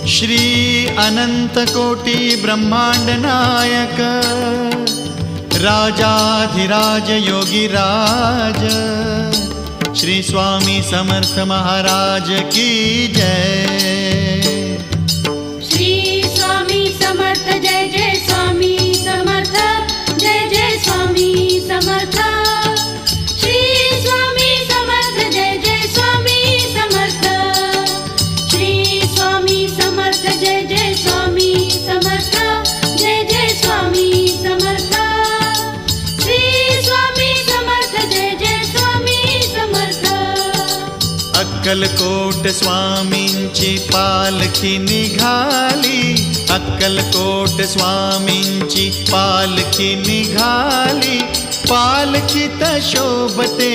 श्री अनंत कोटी ब्रह्मांड नायक राजाधिराज योगीराज श्री स्वामी समर्थ महाराज की जय। श्री स्वामी समर्थ जय जय स्वामी समर्थ जय जय स्वामी समर्थ। श्री स्वामी समर्थ जय जय स्वामी समर्थ। श्री स्वामी समर्थ जय जय स्वामी समर्थ जय जय स्वामी समर्थ। श्री स्वामी समर्थ जय जय स्वामी समर्थ। अक्कलकोट स्वामींची पालखी निघाली, अक्कलकोट स्वामींची पालखी निघाली, पालखीत शोभते